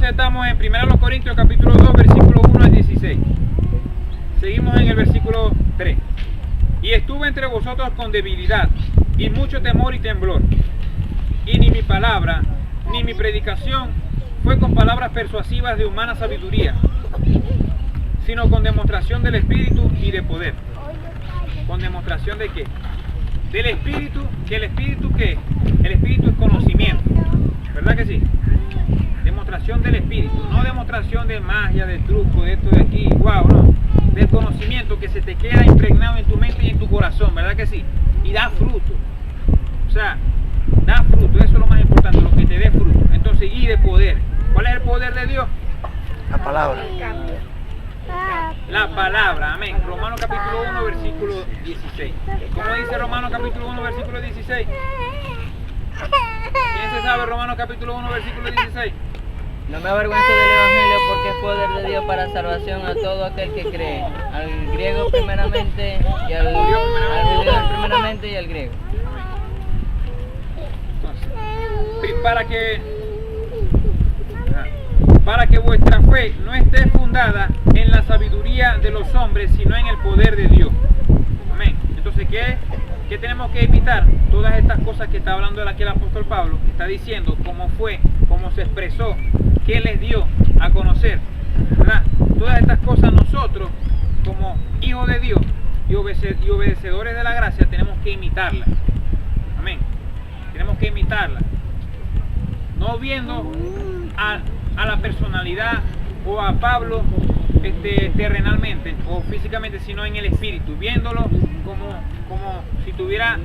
Entonces estamos en 1 Corintios capítulo 2, versículo 1 al 16. Seguimos en el versículo 3. Y estuve entre vosotros con debilidad y mucho temor y temblor. Y ni mi palabra, ni mi predicación fue con palabras persuasivas de humana sabiduría, sino con demostración del Espíritu y de poder. ¿Con demostración de qué? Del Espíritu. ¿Que el Espíritu qué? El Espíritu es conocimiento, ¿verdad que sí? Demostración del Espíritu, no demostración de magia, de truco, de esto de aquí, wow, no. Del conocimiento que se te queda impregnado en tu mente y en tu corazón, ¿verdad que sí? Y da fruto. O sea, da fruto, eso es lo más importante, lo que te dé fruto. Entonces, y de poder. ¿Cuál es el poder de Dios? La palabra. La palabra, amén. Romanos capítulo 1, versículo 16. ¿Cómo dice Romanos capítulo 1, versículo 16? ¿Quién se sabe Romanos capítulo 1, versículo 16? No me avergüenzo del Evangelio porque es poder de Dios para salvación a todo aquel que cree, al griego primeramente y al judío primeramente y al griego. Entonces, para que vuestra fe no esté fundada en la sabiduría de los hombres, sino en el poder de Dios. Amén. Entonces, ¿qué tenemos que evitar? Todas estas cosas que está hablando aquí el apóstol Pablo, que está diciendo cómo fue, cómo se expresó, qué les dio a conocer, ¿verdad? Todas estas cosas nosotros, como hijos de Dios y obedecedores de la gracia, tenemos que imitarlas. Amén. Tenemos que imitarlas. No viendo a la personalidad o a Pablo terrenalmente o físicamente, sino en el espíritu, viéndolo como si tuviera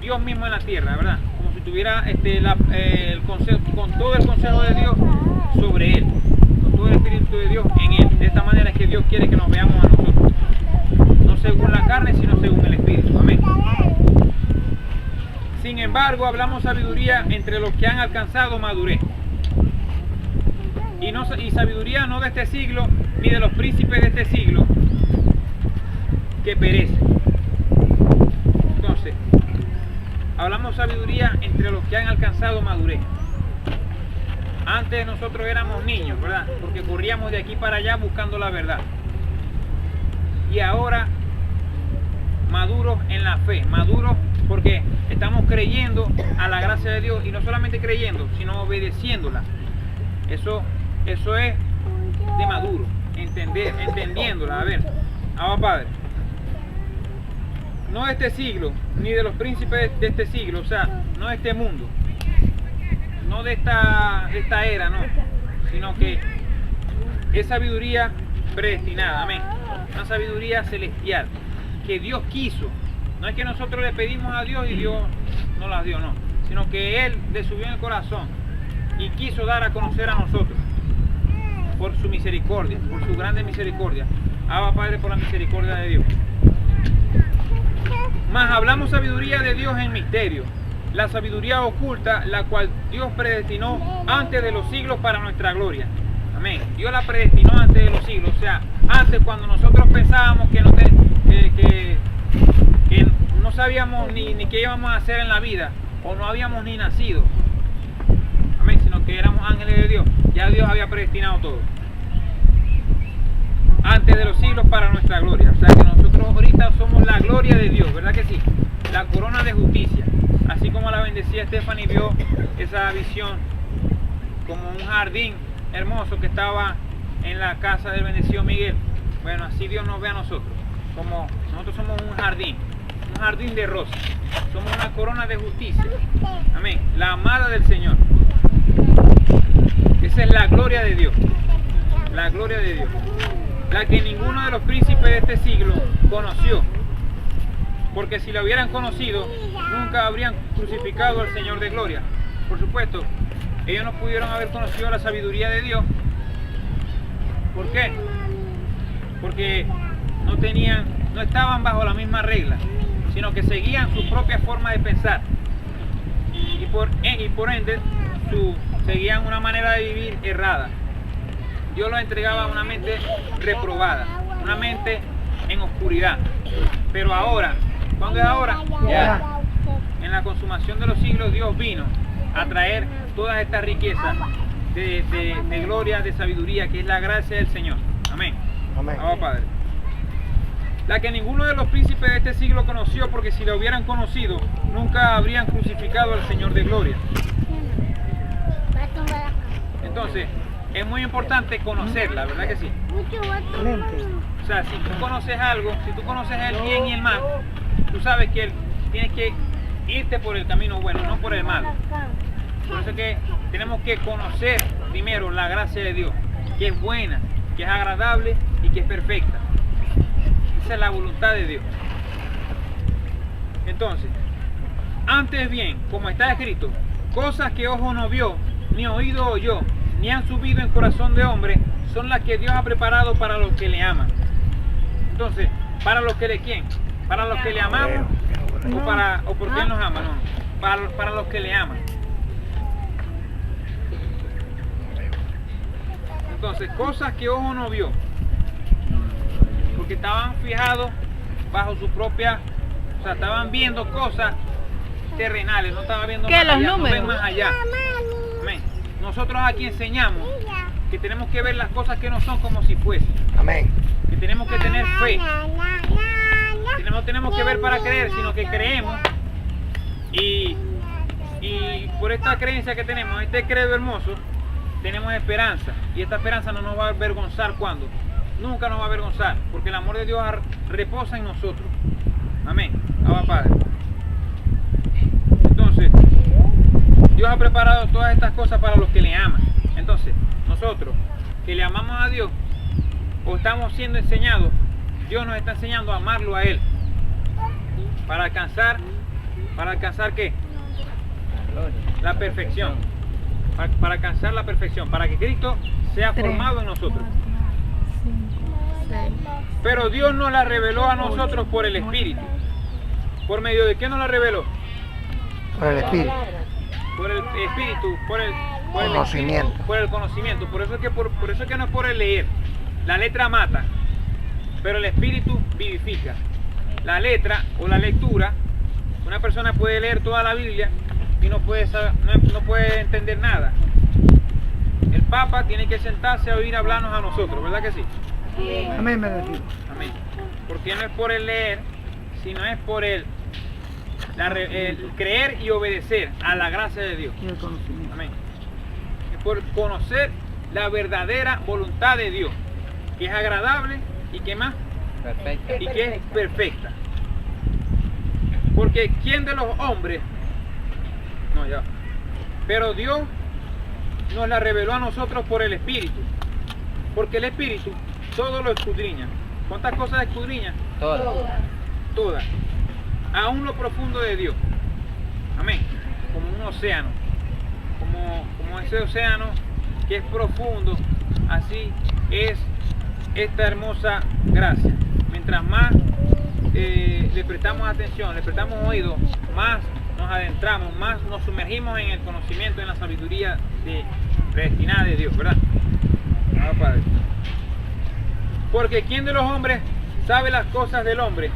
Dios mismo en la tierra, ¿verdad? Como si tuviera el consejo, con todo el consejo de Dios sobre él, con todo el espíritu de Dios en él. De esta manera es que Dios quiere que nos veamos a nosotros, no según la carne, sino según el espíritu. Amén. Sin embargo, hablamos sabiduría entre los que han alcanzado madurez. Y sabiduría no de este siglo, ni de los príncipes de este siglo, que perecen. Entonces, hablamos sabiduría entre los que han alcanzado madurez. Antes nosotros éramos niños, ¿verdad? Porque corríamos de aquí para allá buscando la verdad. Y ahora, maduros en la fe, maduros porque estamos creyendo a la gracia de Dios, y no solamente creyendo, sino obedeciéndola. Eso es de maduro, entendiéndola. A ver, Padre, no de este siglo, ni de los príncipes de este siglo, o sea, no de este mundo, no de esta era, no, sino que es sabiduría predestinada, amén, una sabiduría celestial, que Dios quiso. No es que nosotros le pedimos a Dios y Dios nos las dio, no, sino que Él le subió en el corazón y quiso dar a conocer a nosotros por su misericordia, por su grande misericordia. Abba Padre, por la misericordia de Dios. Mas hablamos sabiduría de Dios en misterio, la sabiduría oculta, la cual Dios predestinó antes de los siglos para nuestra gloria. Amén. Dios la predestinó antes de los siglos, o sea, antes, cuando nosotros pensábamos que no sabíamos ni qué íbamos a hacer en la vida, o no habíamos ni nacido, amén, sino que éramos ángeles de Dios. Ya Dios había predestinado todo antes de los siglos para nuestra gloria. O sea que nosotros ahorita somos la gloria de Dios, ¿verdad que sí? La corona de justicia. Así como la bendecía Stephanie, vio esa visión como un jardín hermoso que estaba en la casa del bendecido Miguel. Bueno, así Dios nos ve a nosotros, como nosotros somos un jardín de rosas, somos una corona de justicia. Amén. La amada del Señor. Esa es la gloria de Dios, la gloria de Dios, la que ninguno de los príncipes de este siglo conoció, porque si la hubieran conocido, nunca habrían crucificado al Señor de gloria. Por supuesto, ellos no pudieron haber conocido la sabiduría de Dios. ¿Por qué? Porque no estaban bajo la misma regla, sino que seguían su propia forma de pensar, y por ende seguían una manera de vivir errada. Dios los entregaba a una mente reprobada, una mente en oscuridad. Pero ahora, ¿cuándo es ahora? Ya. En la consumación de los siglos, Dios vino a traer todas estas riquezas de gloria, de sabiduría, que es la gracia del Señor. Amén. Amén. Abba Padre. La que ninguno de los príncipes de este siglo conoció, porque si la hubieran conocido, nunca habrían crucificado al Señor de gloria. Entonces, es muy importante conocerla, ¿verdad que sí? O sea, si tú conoces algo, si tú conoces el bien y el mal, tú sabes que tienes que irte por el camino bueno, no por el mal. Por eso es que tenemos que conocer primero la gracia de Dios, que es buena, que es agradable y que es perfecta. Esa es la voluntad de Dios. Entonces, antes bien, como está escrito, cosas que ojo no vio, ni oído oyó, ni han subido en corazón de hombre, son las que Dios ha preparado para los que le aman. Entonces, ¿para los que le quién? ¿Para los que le amamos? ¿O porque Él nos ama? No, para los que le aman. Entonces, cosas que ojo no vio, porque estaban fijados bajo su propia, o sea, estaban viendo cosas terrenales, no estaban viendo más allá, no ven más allá. Amén. Nosotros aquí enseñamos que tenemos que ver las cosas que no son como si fuesen. Amén. Que tenemos que tener fe. No tenemos que ver para creer, sino que creemos. Y por esta creencia que tenemos, este credo hermoso, tenemos esperanza. Y esta esperanza no nos va a avergonzar cuando. Nunca nos va a avergonzar, porque el amor de Dios reposa en nosotros. Amén. Abba Padre. Entonces, Dios ha preparado todas estas cosas para los que le aman. Entonces, nosotros que le amamos a Dios o estamos siendo enseñados, Dios nos está enseñando a amarlo a Él. Para alcanzar ¿qué? La perfección. Para alcanzar la perfección, para que Cristo sea formado en nosotros. Pero Dios nos la reveló a nosotros por el Espíritu. ¿Por medio de qué nos la reveló? Por el Espíritu. Por el Espíritu, por el Conocimiento. Espíritu, por el conocimiento. Por eso es que no es por el leer. La letra mata, pero el Espíritu vivifica. La letra o la lectura, una persona puede leer toda la Biblia y no puede entender nada. El Papa tiene que sentarse a oír hablarnos a nosotros, ¿verdad que sí? Amén, bendecido. Amén. Porque no es por el leer, sino es por el creer y obedecer a la gracia de Dios. Amén. Es por conocer la verdadera voluntad de Dios, que es agradable y que más Perfecto. y que es perfecta. Porque ¿quién de los hombres? No, ya. Pero Dios nos la reveló a nosotros por el Espíritu. Porque el Espíritu todo lo escudriña. ¿Cuántas cosas escudriña? Todas. Aún lo profundo de Dios. Amén. Como un océano. Como ese océano que es profundo. Así es esta hermosa gracia. Mientras más le prestamos atención, le prestamos oído, más nos adentramos, más nos sumergimos en el conocimiento, en la sabiduría predestinada de Dios, ¿verdad? Ah, Padre. Porque ¿quién de los hombres sabe las cosas del hombre?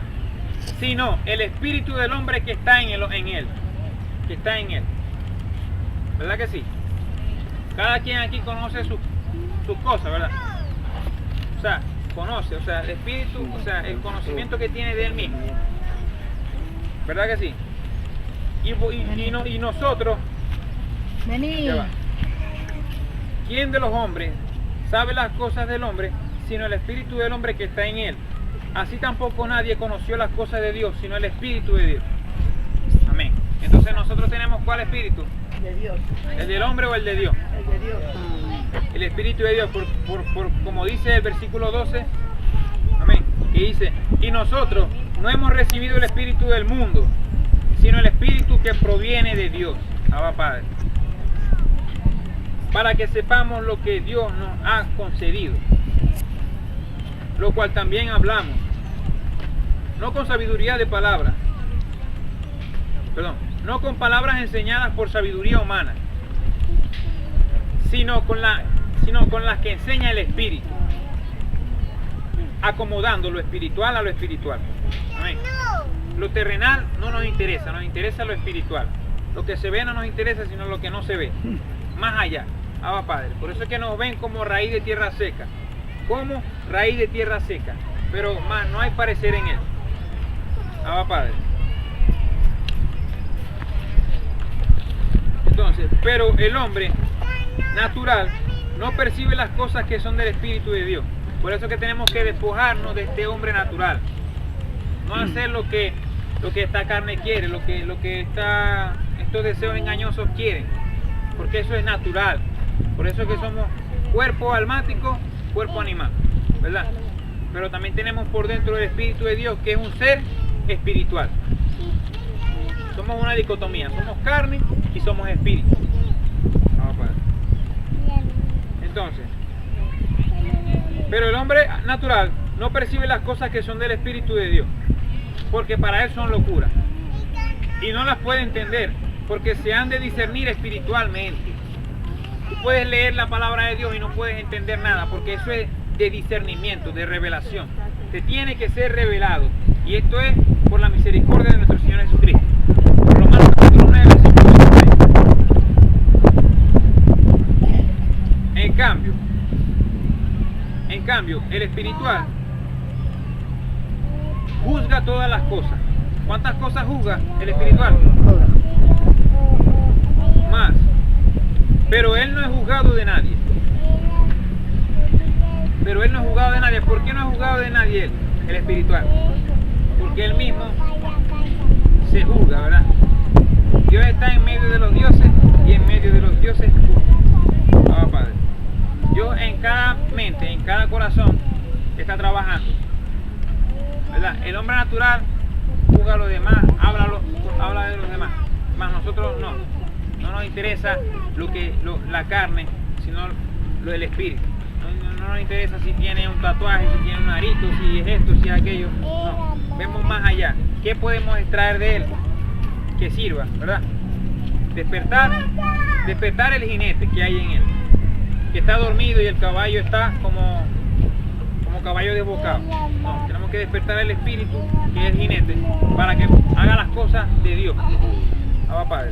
Sino el espíritu del hombre que está en él. Que está en él. ¿Verdad que sí? Cada quien aquí conoce sus cosas, ¿verdad? O sea, conoce, o sea, el espíritu, o sea, el conocimiento que tiene de él mismo. ¿Verdad que sí? Y nosotros, ya va. ¿Quién de los hombres sabe las cosas del hombre, sino el espíritu del hombre que está en él? Así tampoco nadie conoció las cosas de Dios, sino el espíritu de Dios. Amén. Entonces nosotros tenemos ¿cuál espíritu? De Dios. ¿El del hombre o el de Dios? El de Dios. El espíritu de Dios, como dice el versículo 12, amén, que dice, y nosotros no hemos recibido el espíritu del mundo, sino el espíritu que proviene de Dios, Abba Padre, para que sepamos lo que Dios nos ha concedido, lo cual también hablamos, no con sabiduría de palabras, no con palabras enseñadas por sabiduría humana, sino con las que enseña el Espíritu, acomodando lo espiritual a lo espiritual. Amén. Lo terrenal no nos interesa, nos interesa lo espiritual. Lo que se ve no nos interesa, sino lo que no se ve. Más allá. Abba Padre. Por eso es que nos ven como raíz de tierra seca. Como raíz de tierra seca. Pero más no hay parecer en él. Abba Padre. Entonces, pero el hombre natural no percibe las cosas que son del Espíritu de Dios. Por eso es que tenemos que despojarnos de este hombre natural. No hacer lo que esta carne quiere, lo que estos deseos engañosos quieren. Porque eso es natural. Por eso es que somos cuerpo almático, cuerpo animal, ¿verdad? Pero también tenemos por dentro el Espíritu de Dios, que es un ser espiritual. Somos una dicotomía, somos carne y somos espíritu. Entonces, pero el hombre natural no percibe las cosas que son del Espíritu de Dios, porque para él son locura. Y no las puede entender, porque se han de discernir espiritualmente. Tú puedes leer la palabra de Dios y no puedes entender nada, porque eso es de discernimiento, de revelación. Te tiene que ser revelado. Y esto es por la misericordia de nuestro Señor Jesucristo. Romanos capítulo 9, versículo 23. En cambio, el espiritual juzga todas las cosas. ¿Cuántas cosas juzga el espiritual? Más. Pero él no es juzgado de nadie. Pero él no es juzgado de nadie. ¿Por qué no es juzgado de nadie él, el espiritual? Porque él mismo se juzga, ¿verdad? Dios está en medio de los dioses y en medio de los dioses juzga. Ah, Padre. Dios en cada mente, en cada corazón está trabajando, ¿verdad? El hombre natural juzga a los demás, habla de los demás, mas nosotros no nos interesa la carne, sino lo del espíritu. No nos interesa si tiene un tatuaje, si tiene un arito, si es esto, si es aquello. No, vemos más allá. ¿Qué podemos extraer de él? Que sirva, ¿verdad? Despertar el jinete que hay en él, que está dormido y el caballo está como caballo desbocado. No, tenemos que despertar el espíritu, que es el jinete, para que haga las cosas de Dios. Abba Padre.